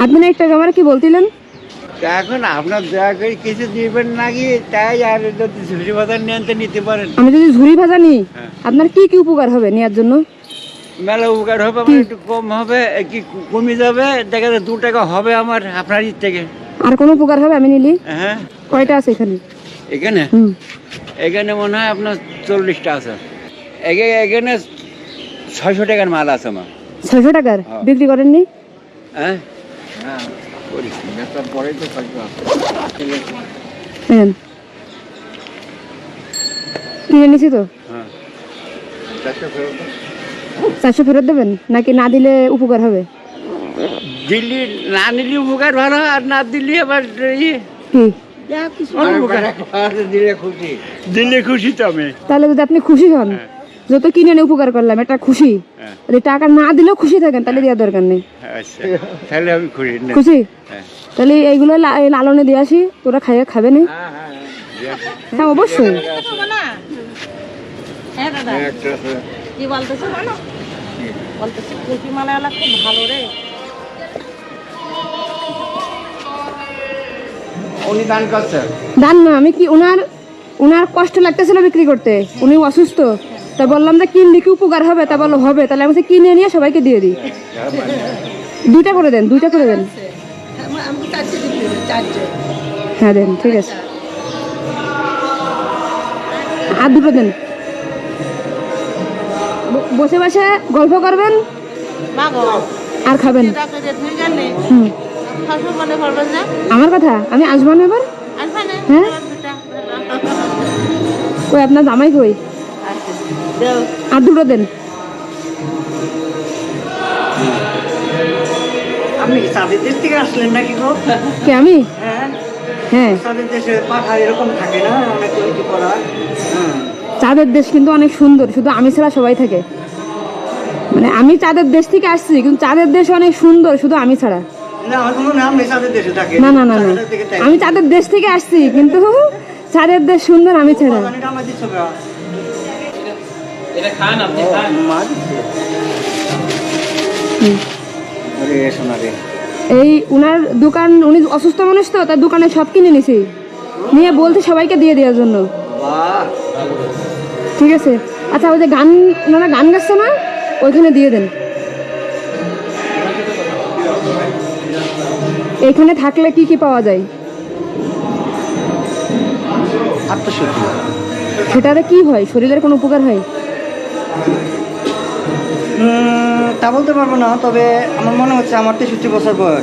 আপনি না একটা আমার কি বলতিলেন? এখন আপনার দয়া করে কিছু দিবেন নাকি তাই, আর যদি ঝুড়ি বাজার নেন তো নিতে পারেন। আমি যদি ঝুড়ি ভাজা নিই হ্যাঁ। আপনার কি কি উপকার হবে নেওয়ার জন্য? মেলা উপকার হবে, আমার একটু কম হবে, কি কমে যাবে, দেখা যায় 2 টাকা হবে আমার আপনার ইট থেকে। আর কোনো উপকার হবে আমি নিলি? হ্যাঁ, কয়টা আছে এখানে? এখানে হুম। এখানে মনে হয় আপনার 40টা আছে। এখানে 600 টাকার মাল আছে আমার। 600 টাকার হ্যাঁ। বিক্রি করেননি? হ্যাঁ, হ্যাঁ, করিস না, তারপরেই তো থাকবে। নেন। কিনে নিছি তো। হ্যাঁ, 400 ফেরত দাও। 400 ফেরত দেবেন নাকি না দিলে উপকার হবে? দিল্লি না নিলে উপকার ভালো, আর না দিলে আবার ইয়ে কি? দিলে খুশি তো আমি। তাহলে যদি আপনি খুশি হন, হ্যাঁ। যত কিনে এনে উপকার করলাম এটা খুশি, হ্যাঁ। যদি টাকা না দিলেও খুশি থাকেন তাহলে দেওয়ার দরকার নেই। আচ্ছা, তাহলে আমি খুশি না। খুশি? হ্যাঁ, তাহলে এইগুলো লালনে দিয়ে আসি, তোরা খাইয়ে খাবে না? হ্যাঁ অবশ্যই। হ্যাঁ দাদা, একটা আছে। কি বলতেছে জানো? বলতেছে কুলফি মালাওয়ালা খুব ভালো রে। উনি দান করছে। দান না, আমি কি ওনার কষ্ট লাগতেছিল বিক্রি করতে, উনি অসুস্থ, তা বললাম যে কিনলে কি উপকার হবে, তা বললো হবে, তাহলে আমি কিনে নিয়ে সবাইকে দিয়ে দিই। 2টা করে দেন, 2টা করে দেন। আমি চারটে দিচ্ছি, চারটে। হ্যাঁ দেন, ঠিক আছে। আর 2টো দেন। বসে বসে গল্প করবেন মাগো, আর খাবেন। ডাক্তার যে তুই জানি, হুম। খাসো মনে করবেন না? আমার কথা আমি আসবো না এবার। আসবে না? হ্যাঁ। দুটা। কই আপনার জামাই কই? আচ্ছা, দাও। আর 2টো দেন। আপনি কি চাঁদের দেশ থেকে আসলেন নাকি গো? কে আমি? হ্যাঁ, হ্যাঁ, চাঁদের দেশে পাঠা এরকম থাকে না, অনেক কিছু করা। চাঁদের দেশ কিন্তু অনেক সুন্দর, শুধু আমি ছাড়া সবাই থাকে। মানে আমি চাঁদের দেশ থেকে আসছি, কিন্তু চাঁদের দেশ অনেক সুন্দর শুধু আমি ছাড়া। না, আমার কোনো নাম নেই চাঁদের দেশে থাকে। না না না না, চাঁদের দিকে তাই। আমি চাঁদের দেশ থেকে আসছি, কিন্তু চাঁদের দেশ সুন্দর আমি ছাড়া। বাগানিটা আমার দিচ্ছ গা। মা দিচ্ছে। হুম। আরে শোনা রে। এই উনার দোকান, উনি অসুস্থ মানুষ তো, তার দোকানে সব কিনে নিছি, নিয়ে বলতে সবাইকে দিয়ে দেওয়ার জন্য। বাহ, ঠিক আছে, আচ্ছা ওই যে গান, ওনারা গান গাচ্ছে না, ওইখানে দিয়ে দেন। এইখানে থাকলে কি কি পাওয়া যায়? আত্মশুদ্ধি। সেটাতে কি হয়, শরীরের কোনো উপকার হয়? তা বলতে পারবো না, তবে আমার মনে হচ্ছে আমার 63 বছর বয়স।